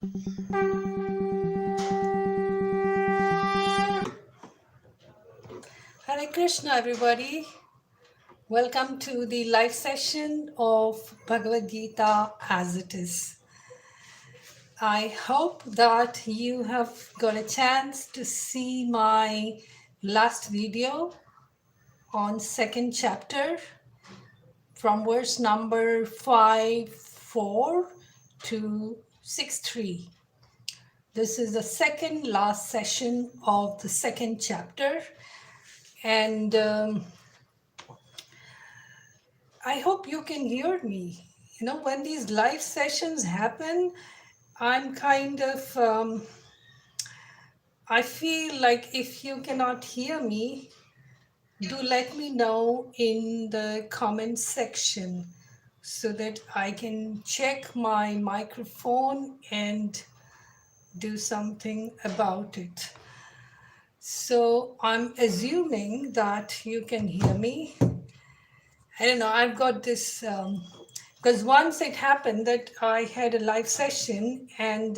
Hare Krishna, everybody. Welcome to the live session of Bhagavad Gita as it is. I hope that you have got a chance to see my last video on second chapter from verse number 5.4 to 6.3. This is the second last session of the second chapter, and I hope you can hear me. You know, when these live sessions happen, I'm kind of, I feel like if you cannot hear me, do let me know in the comment section so that I can check my microphone and do something about it. So I'm assuming that you can hear me. I don't know, I've got this, because once it happened that I had a live session and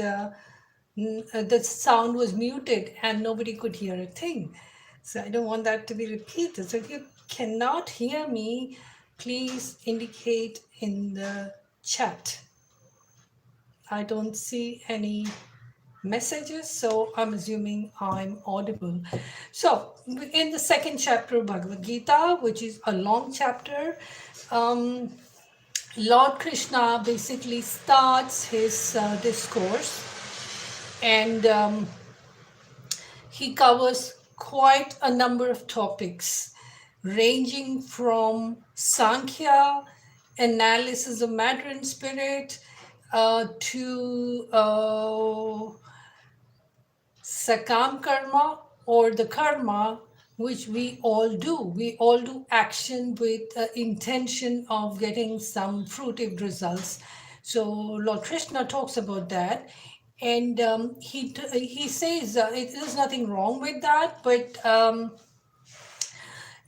the sound was muted and nobody could hear a thing. So I don't want that to be repeated. So if you cannot hear me, please indicate in the chat. I don't see any messages, so I'm assuming I'm audible. So in the second chapter of Bhagavad Gita, which is a long chapter, Lord Krishna basically starts his discourse, and he covers quite a number of topics ranging from Sankhya, analysis of matter and spirit, to sakaam karma, or the karma which we all do. We all do action with intention of getting some fruitive results. So Lord Krishna talks about that, and he says there's nothing wrong with that, but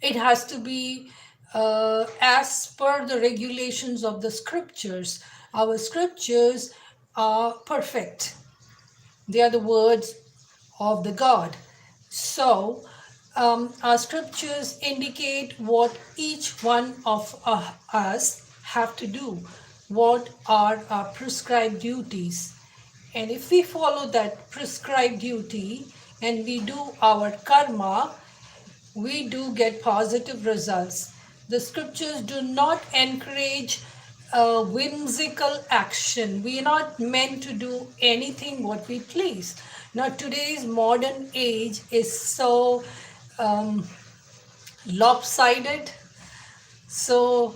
it has to be as per the regulations of the scriptures. Our scriptures are perfect. They are the words of the God. So our scriptures indicate what each one of us have to do, what are our prescribed duties. And if we follow that prescribed duty and we do our karma, we do get positive results. The scriptures do not encourage whimsical action. We are not meant to do anything what we please. Now, today's modern age is so lopsided, so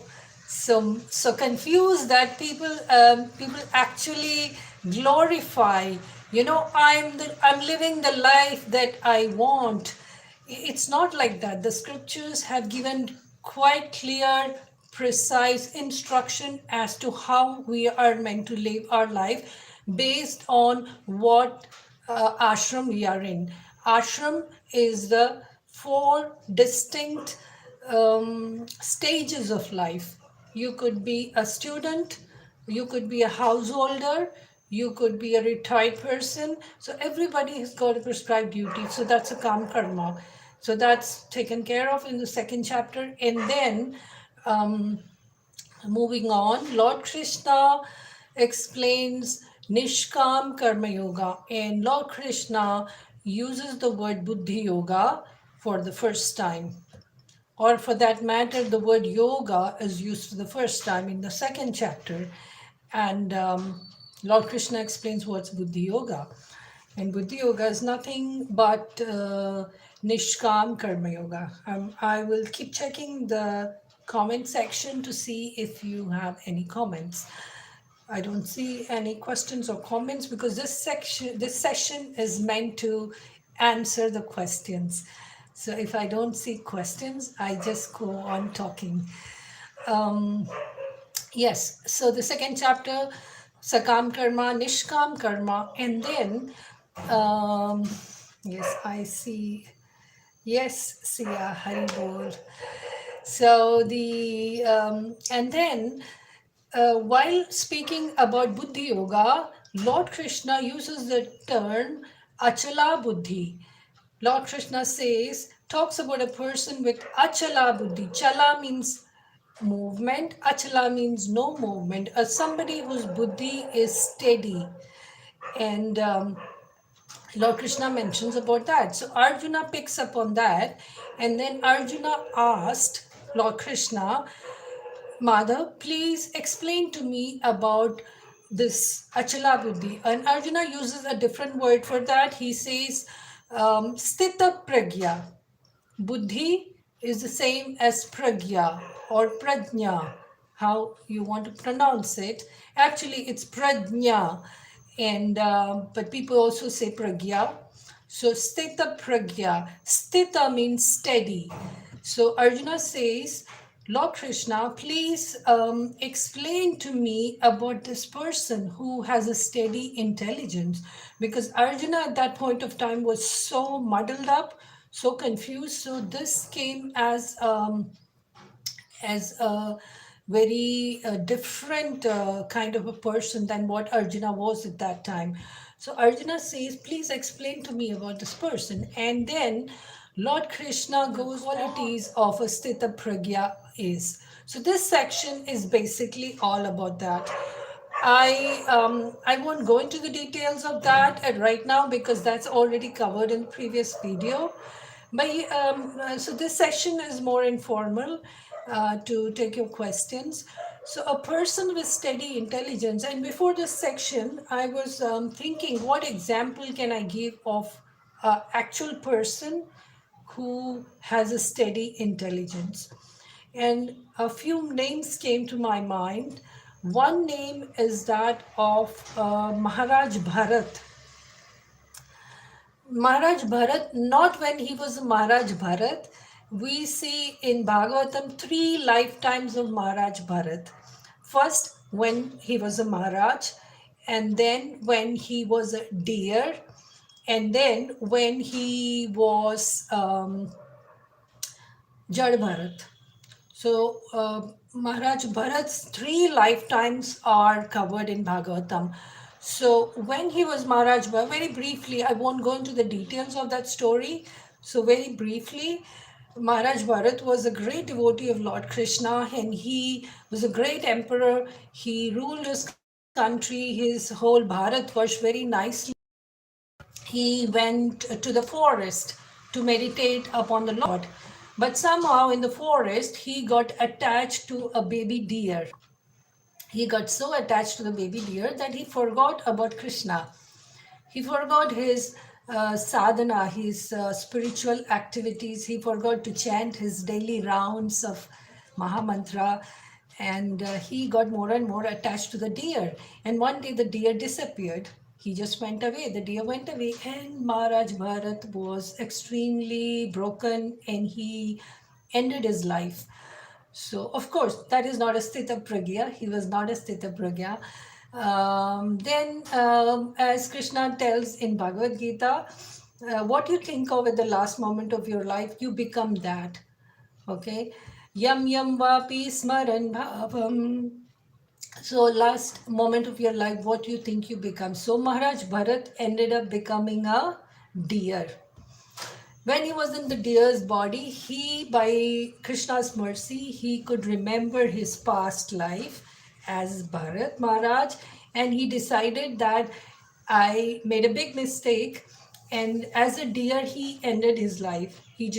confused that people actually glorify. You know, I'm living the life that I want. It's not like that. The scriptures have given quite clear, precise instruction as to how we are meant to live our life based on what ashram we are in. Ashram is the four distinct stages of life. You could be a student, you could be a householder, you could be a retired person. So everybody has got a prescribed duty. So that's a kam karma. So that's taken care of in the second chapter. And then moving on, Lord Krishna explains Nishkaam Karma Yoga, and Lord Krishna uses the word Buddhi Yoga for the first time. Or for that matter, the word yoga is used for the first time in the second chapter. And Lord Krishna explains what's Buddhi Yoga. And Buddhi Yoga is nothing but Nishkaam Karma Yoga. I will keep checking the comment section to see if you have any comments. I don't see any questions or comments because this session is meant to answer the questions. So if I don't see questions, I just go on talking. Yes, so the second chapter, sakaam karma, nishkaam karma, and then, yes, I see. Yes, Siya, Hari Bol. So and then while speaking about Buddhi Yoga, Lord Krishna uses the term achala buddhi. Lord Krishna talks about a person with achala buddhi. Chala means movement, achala means no movement. Somebody whose buddhi is steady. And Lord Krishna mentions about that. So Arjuna picks up on that, and then Arjuna asked Lord Krishna, Madhav, please explain to me about this Achala Buddhi. And Arjuna uses a different word for that. He says Sthita Pragya. Buddhi is the same as Pragya or Prajna, how you want to pronounce it. Actually, it's Prajna, and but people also say Pragya. So Sthita Pragya. Sthita means steady. So Arjuna says, Lord Krishna, please explain to me about this person who has a steady intelligence. Because Arjuna at that point of time was so muddled up, so confused. So this came as a very different kind of a person than what Arjuna was at that time. So Arjuna says, please explain to me about this person. And then Lord Krishna goes qualities of a Sthita Pragya is. So this section is basically all about that. I won't go into the details of that right now because that's already covered in the previous video. But so this session is more informal to take your questions. So a person with steady intelligence, and before this section, I was thinking, what example can I give of an actual person who has a steady intelligence? And a few names came to my mind. One name is that of Maharaj Bharat. Maharaj Bharat, not when he was Maharaj Bharat. We see in Bhagavatam 3 lifetimes of Maharaj Bharat. First, when he was a Maharaj, and then when he was a deer, and then when he was Jad Bharat. So, Maharaj Bharat's 3 lifetimes are covered in Bhagavatam. So, when he was Maharaj Bharat, very briefly, I won't go into the details of that story. So, very briefly, Maharaj Bharat was a great devotee of Lord Krishna and he was a great emperor. He ruled his country, his whole Bharatvarsh very nicely. He went to the forest to meditate upon the Lord. But somehow in the forest, he got attached to a baby deer. He got so attached to the baby deer that he forgot about Krishna. He forgot his sadhana, his spiritual activities. He forgot to chant his daily rounds of Mahamantra. And he got more and more attached to the deer. And one day the deer disappeared. He just went away. The deer went away. And Maharaj Bharat was extremely broken and he ended his life. So, of course, that is not a Sthita Pragya. He was not a Sthita Pragya. Then, as Krishna tells in Bhagavad Gita, what you think of at the last moment of your life, you become that. Okay? Yam yam vapi smaran bhavam. So, last moment of your life, what you think you become. So, Maharaj Bharat ended up becoming a deer. When he was in the deer's body, by Krishna's mercy, he could remember his past life as Bharat Maharaj, and he decided that I made a big mistake, and as a deer, he ended his life. He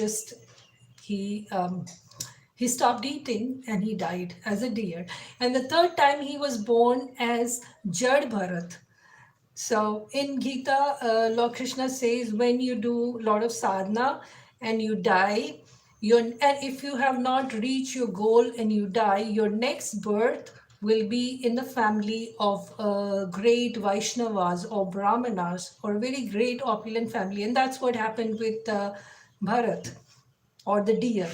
he stopped eating and he died as a deer. And the third time he was born as Jad Bharat. So in Gita, Lord Krishna says when you do a lot of sadhana and you die, and if you have not reached your goal and you die, your next birth will be in the family of great Vaishnavas or Brahmanas or very great opulent family. And that's what happened with Bharat or the deer.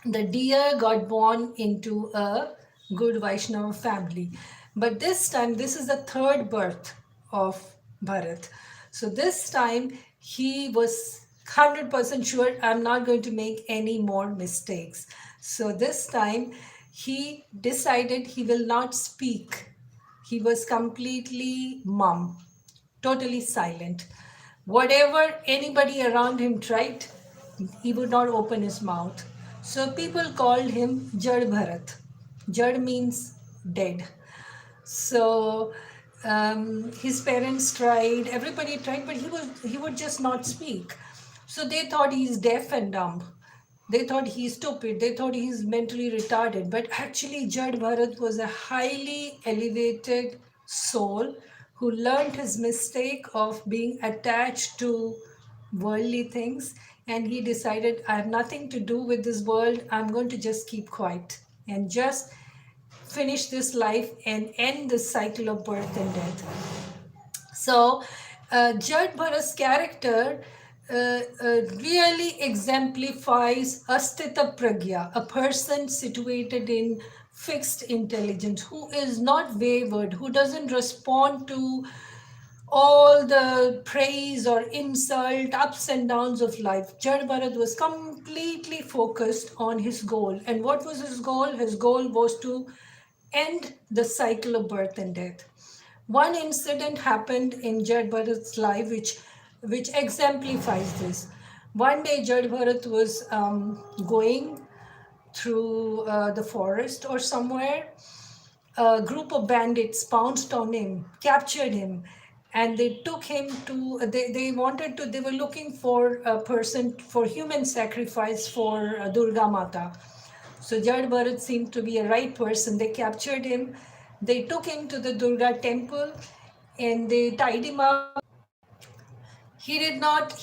The deer got born into a good Vaishnava family. But this time, this is the third birth of Bharat. So this time, he was 100% sure I'm not going to make any more mistakes. So this time, he decided he will not speak He was completely mum, totally silent. Whatever anybody around him tried, he would not open his mouth. So people called him Jad Bharat. Jad means dead. So his parents tried, everybody tried, but he would just not speak. So they thought he's deaf and dumb. They thought he's stupid. They thought he's mentally retarded. But actually, Jad Bharat was a highly elevated soul who learned his mistake of being attached to worldly things, and he decided, I have nothing to do with this world. I'm going to just keep quiet and just finish this life and end this cycle of birth and death. So, Jad Bharat's character really exemplifies Astita Pragya, a person situated in fixed intelligence, who is not wavered, who doesn't respond to all the praise or insult, ups and downs of life. Jad Bharat was completely focused on his goal. And what was his goal? His goal was to end the cycle of birth and death. One incident happened in Jad Bharat's life which exemplifies this. One day Jad Bharat was going through the forest or somewhere. A group of bandits pounced on him, captured him, and they took him to, they were looking for a person for human sacrifice for Durga Mata. So Jad Bharat seemed to be a right person. They captured him, they took him to the Durga temple, and they tied him up. He did not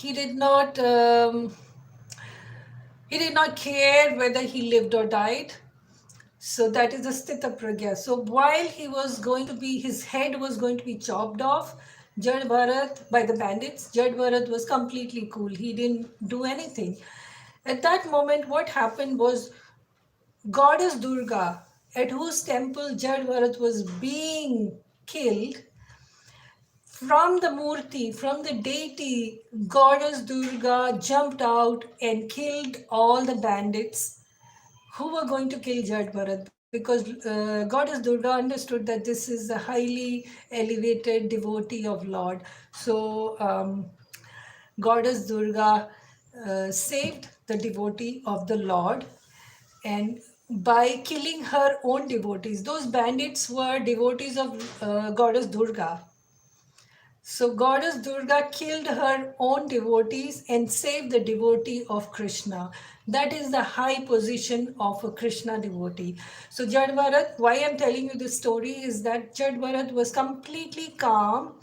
care whether he lived or died. So that is the Sthita Pragya. So while he was going to be, his head was going to be chopped off, Jad Bharat, by the bandits, Jad Bharat was completely cool. He didn't do anything. At that moment, what happened was Goddess Durga, at whose temple Jad Bharat was being killed, from the Murti, from the deity, Goddess Durga jumped out and killed all the bandits who were going to kill Jad Bharat, because Goddess Durga understood that this is a highly elevated devotee of Lord. So Goddess Durga saved the devotee of the Lord, and by killing her own devotees, those bandits were devotees of Goddess Durga. So Goddess Durga killed her own devotees and saved the devotee of Krishna. That is the high position of a Krishna devotee. So Jad Bharat, why I'm telling you this story is that Jad Bharat was completely calm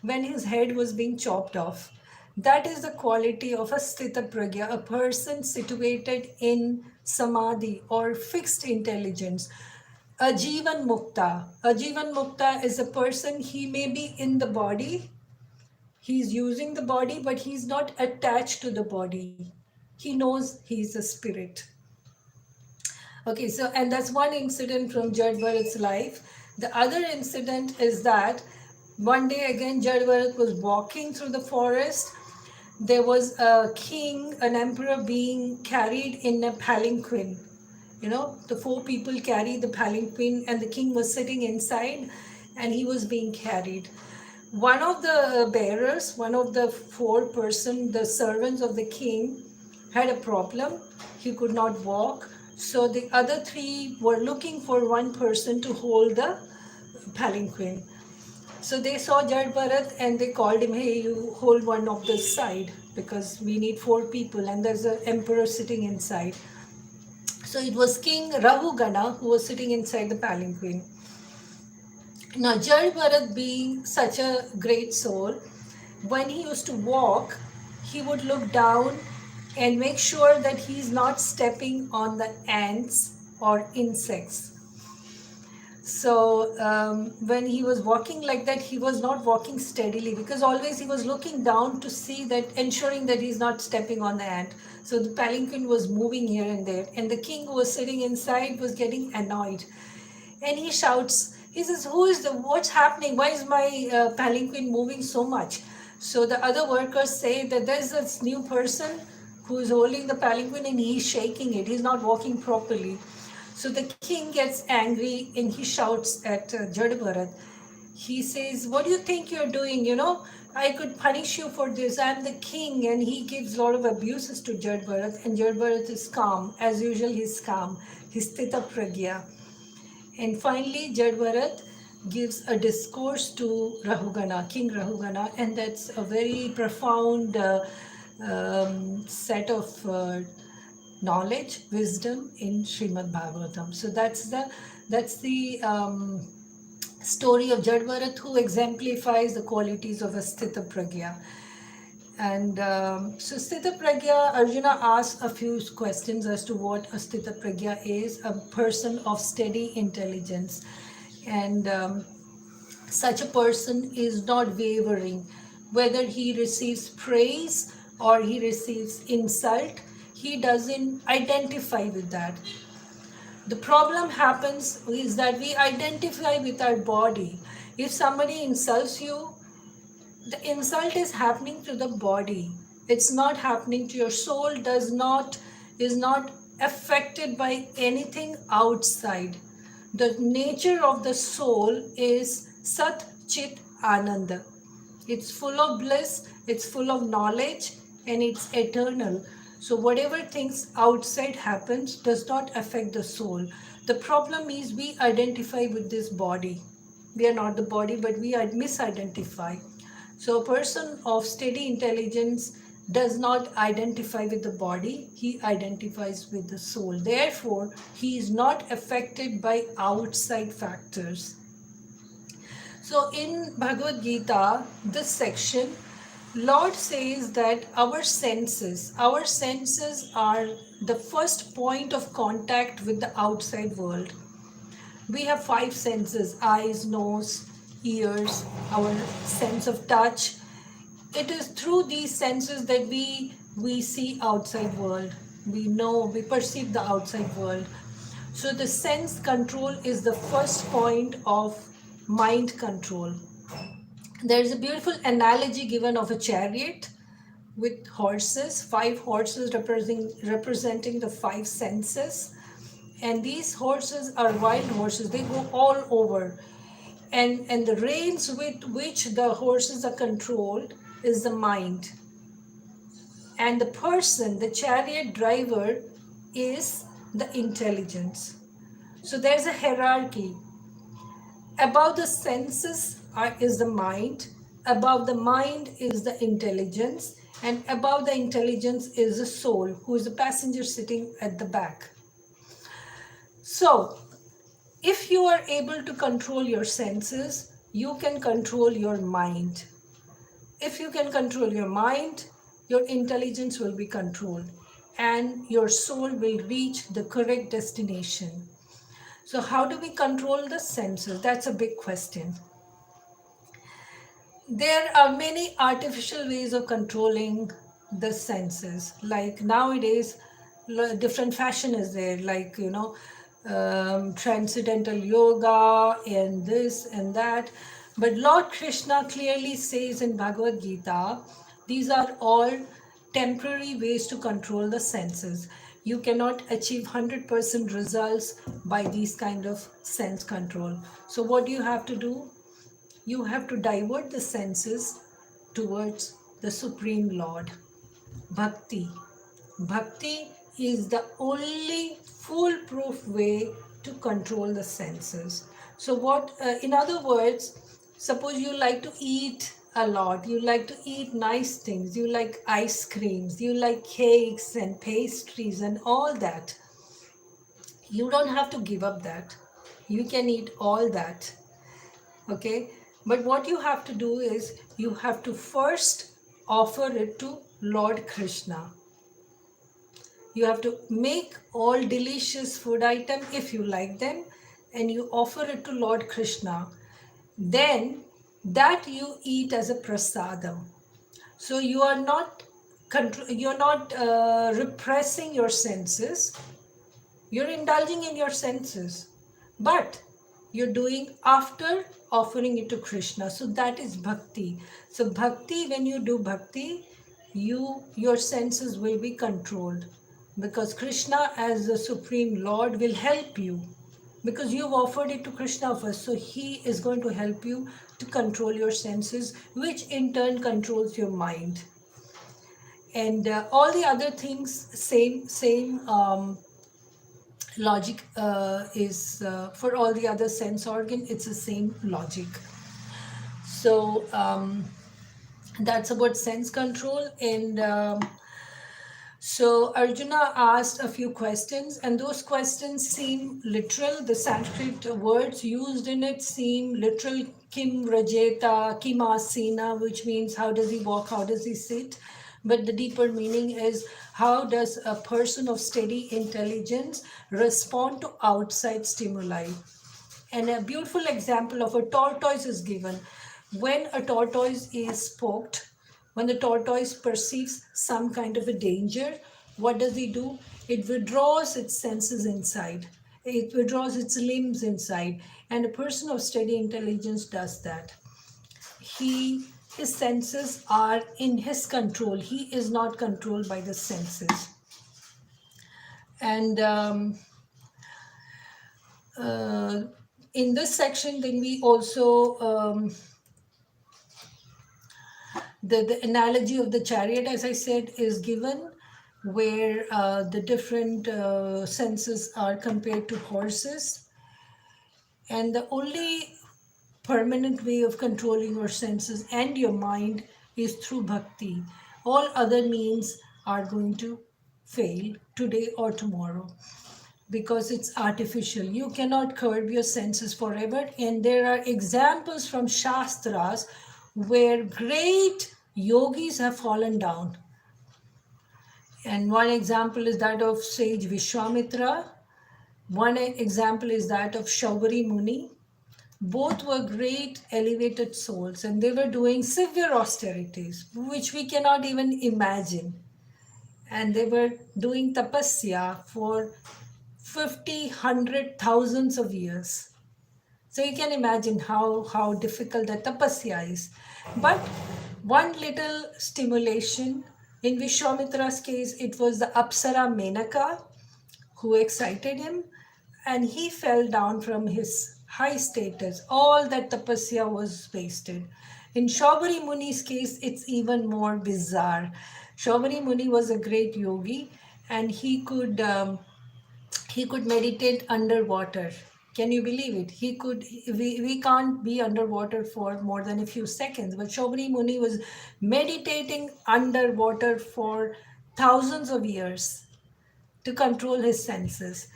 when his head was being chopped off. That is the quality of a Sthita Pragya, a person situated in Samadhi or fixed intelligence. A Jivan Mukta. A Jivan Mukta is a person, he may be in the body, he's using the body, but he's not attached to the body. He knows he's a spirit. Okay, so, and that's one incident from Jad Bharat's life. The other incident is that one day again, Jad Bharat was walking through the forest. There was a king, an emperor being carried in a palanquin. You know, the four people carried the palanquin, and the king was sitting inside and he was being carried. One of the bearers, one of the four-person, the servants of the king, had a problem. He could not walk. So the other three were looking for one person to hold the palanquin. So they saw Jad Bharat and they called him, hey, you hold one of this side because we need four people and there's an emperor sitting inside. So it was King Rahugana who was sitting inside the palanquin. Now, Jad Bharat, being such a great soul, when he used to walk, he would look down and make sure that he's not stepping on the ants or insects. So when he was walking like that, he was not walking steadily because always he was looking down to see that, ensuring that he's not stepping on the ant. So the palanquin was moving here and there, and the king who was sitting inside was getting annoyed, and he shouts. He says, what's happening? Why is my palanquin moving so much? So the other workers say that there's this new person who is holding the palanquin and he's shaking it. He's not walking properly. So the king gets angry and he shouts at Jad Bharat. he says, what do you think you're doing? I could punish you for this. I'm the king. And he gives a lot of abuses to Jad Bharat. And Jad Bharat is calm. As usual, he's calm. He's Sthita Pragya. And finally, Jad Bharat gives a discourse to Rahugana, King Rahugana. And that's a very profound set of knowledge, wisdom in Srimad Bhagavatam. So that's the story of Jad Bharat, who exemplifies the qualities of a Sthita Pragya. And so Sthita Pragya, Arjuna asks a few questions as to what a Sthita Pragya is, a person of steady intelligence. And such a person is not wavering. Whether he receives praise or he receives insult, he doesn't identify with that. The problem happens is that we identify with our body. If somebody insults you, the insult is happening to the body. It's not happening to your soul. Is not affected by anything outside. The nature of the soul is Sat Chit Ananda. It's full of bliss, it's full of knowledge, and it's eternal. So whatever things outside happens does not affect the soul. The problem is we identify with this body. We are not the body, but we misidentify. So a person of steady intelligence does not identify with the body, he identifies with the soul. Therefore, he is not affected by outside factors. So in Bhagavad Gita, this section, Lord says that our senses are the first point of contact with the outside world. We have 5 senses: eyes, nose, ears, our sense of touch. It is through these senses that we see outside world. We perceive the outside world. So the sense control is the first point of mind control. There is a beautiful analogy given of a chariot with horses, 5 horses representing the 5 senses. And these horses are wild horses. They go all over. And the reins with which the horses are controlled is the mind. And the person, the chariot driver, is the intelligence. So there's a hierarchy. Above the senses is the mind, above the mind is the intelligence, and above the intelligence is the soul, who is the passenger sitting at the back. So, if you are able to control your senses, you can control your mind. If you can control your mind, your intelligence will be controlled, and your soul will reach the correct destination. So how do we control the senses? That's a big question. There are many artificial ways of controlling the senses. Like nowadays, different fashion is there, like, transcendental yoga and this and that. But Lord Krishna clearly says in Bhagavad Gita, these are all temporary ways to control the senses. You cannot achieve 100% results by these kind of sense control. So what do you have to do? You have to divert the senses towards the Supreme Lord. Bhakti. Bhakti is the only foolproof way to control the senses. So what, in other words, suppose you like to eat a lot, you like to eat nice things, you like ice creams, you like cakes and pastries and all that. You don't have to give up that. You can eat all that. Okay? But what you have to do is, you have to first offer it to Lord Krishna. You have to make all delicious food items if you like them, and you offer it to Lord Krishna. Then that you eat as a prasadam. So you are not repressing your senses. You're indulging in your senses, but you're doing after offering it to Krishna. So that is bhakti. So bhakti, when you do bhakti, your senses will be controlled, because Krishna as the Supreme Lord will help you. because you've offered it to Krishna first. So he is going to help you to control your senses, which in turn controls your mind. And all the other things, same logic is for all the other sense organ. It's the same logic. So that's about sense control. And so Arjuna asked a few questions, and those questions seem literal. The Sanskrit words used in it seem literal. Kim rajeta, kim asina, which means how does he walk, how does he sit? But the deeper meaning is, how does a person of steady intelligence respond to outside stimuli? And a beautiful example of a tortoise is given. When a tortoise is poked, when the tortoise perceives some kind of a danger, what does he do? It withdraws its senses inside. It withdraws its limbs inside. And a person of steady intelligence does that. His senses are in his control. He is not controlled by the senses. And in this section, then we also the analogy of the chariot, as I said, is given, where the different senses are compared to horses. And the only permanent way of controlling your senses and your mind is through bhakti. All other means are going to fail today or tomorrow, because it's artificial. You cannot curb your senses forever. And there are examples from Shastras where great yogis have fallen down. And one example is that of sage Vishwamitra. One example is that of Shaubari Muni. Both were great elevated souls, and they were doing severe austerities, which we cannot even imagine. And they were doing tapasya for 50, 100, thousands of years. So you can imagine how difficult the tapasya is. But one little stimulation, in Vishwamitra's case, it was the Apsara Menaka who excited him, and he fell down from his high status. All that tapasya was wasted. In Shaubari Muni's case, it's even more bizarre. Shaubari Muni was a great yogi, and he could meditate underwater. Can you believe it? We can't be underwater for more than a few seconds, but Shaubari Muni was meditating underwater for thousands of years to control his senses.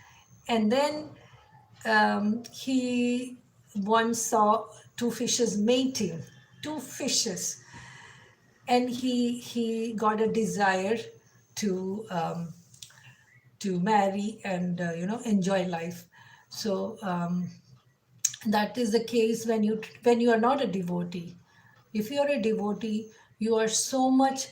And then he once saw two fishes mating, two fishes, and he got a desire to marry and enjoy life. So that is the case when you are not a devotee. If you are a devotee, you are so much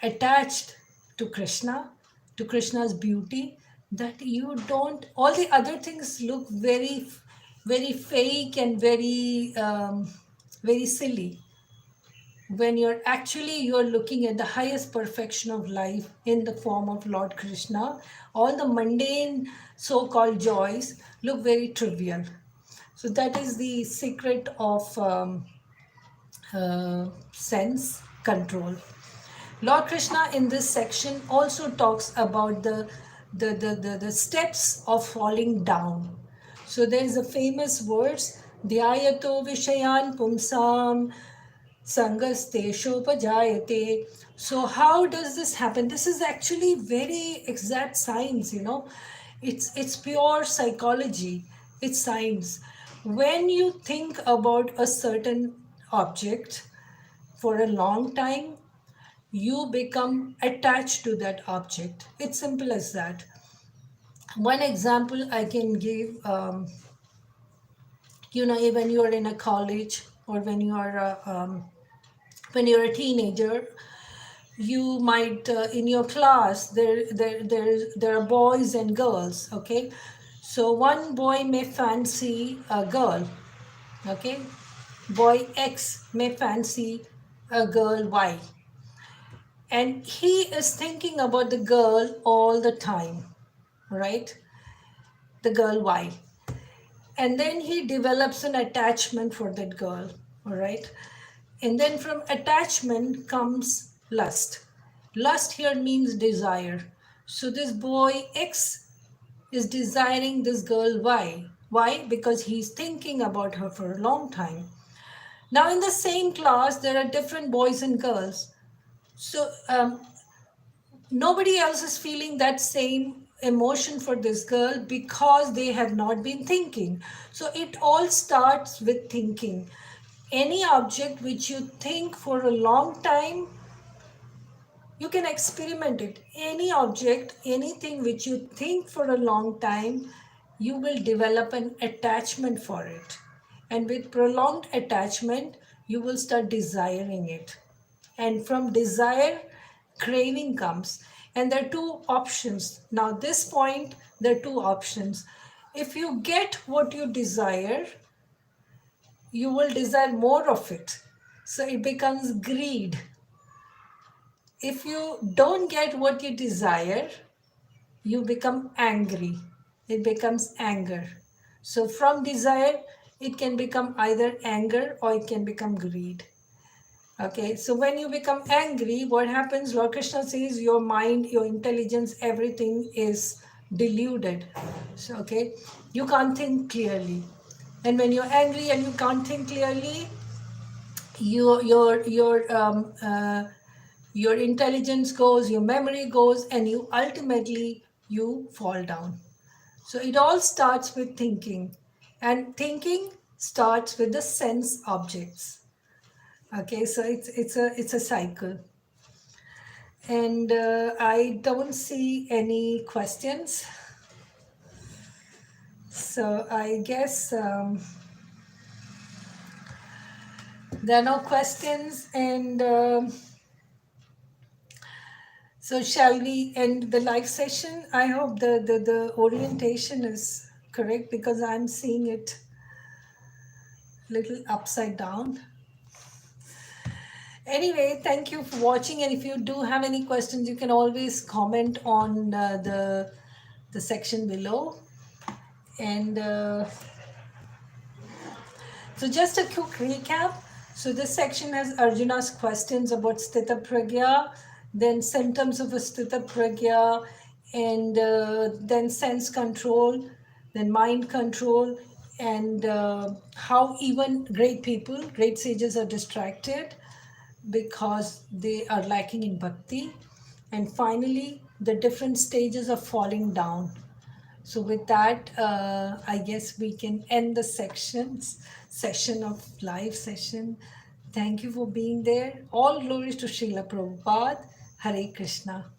attached to Krishna's beauty, that you don't, all the other things look very, very fake and very, very silly, when you're looking at the highest perfection of life in the form of Lord Krishna. All the mundane so-called joys look very trivial. So that is the secret of sense control. Lord Krishna in this section also talks about the steps of falling down. So there is a famous verse, Dhyayato Vishayan Pumsam Sangasteshopajayate. So how does this happen? This is actually very exact science, It's pure psychology. It's science. When you think about a certain object for a long time, you become attached to that object. It's simple as that. One example I can give, when you are in a college, or when you are a teenager, you might in your class there are boys and girls. Okay, so one boy may fancy a girl. Okay, boy X may fancy a girl Y, and he is thinking about the girl all the time. right? The girl Y. And then he develops an attachment for that girl, all right? And then from attachment comes lust. Lust here means desire. So this boy X is desiring this girl Y. Why? Because he's thinking about her for a long time. Now, in the same class, there are different boys and girls. So, nobody else is feeling that same emotion for this girl because they have not been thinking. So, it all starts with thinking. Any object which you think for a long time, you can experiment it. Any object, anything which you think for a long time, you will develop an attachment for it. And with prolonged attachment, you will start desiring it. And from desire, craving comes. And there are two options. Now, this point, there are two options. If you get what you desire, you will desire more of it. So it becomes greed. If you don't get what you desire, you become angry. It becomes anger. So from desire, it can become either anger or it can become greed. Okay, so when you become angry, what happens? Lord Krishna says your mind, your intelligence, everything is deluded. So, okay, you can't think clearly. And when you're angry and you can't think clearly, your intelligence goes, your memory goes, and you ultimately you fall down. So it all starts with thinking, and thinking starts with the sense objects. Okay, so it's a cycle, and I don't see any questions. So I guess there are no questions, and so shall we end the live session? I hope the orientation is correct because I'm seeing it a little upside down. Anyway, thank you for watching, and if you do have any questions, you can always comment on the section below. And so just a quick recap. So this section has Arjuna's questions about Sthita Pragya, then symptoms of a Sthita Pragya, and then sense control, then mind control, and how even great people, great sages are distracted because they are lacking in bhakti. And finally, the different stages of falling down. So with that, I guess we can end the session of live session. Thank you for being there. All glories to Srila Prabhupada. Hare Krishna.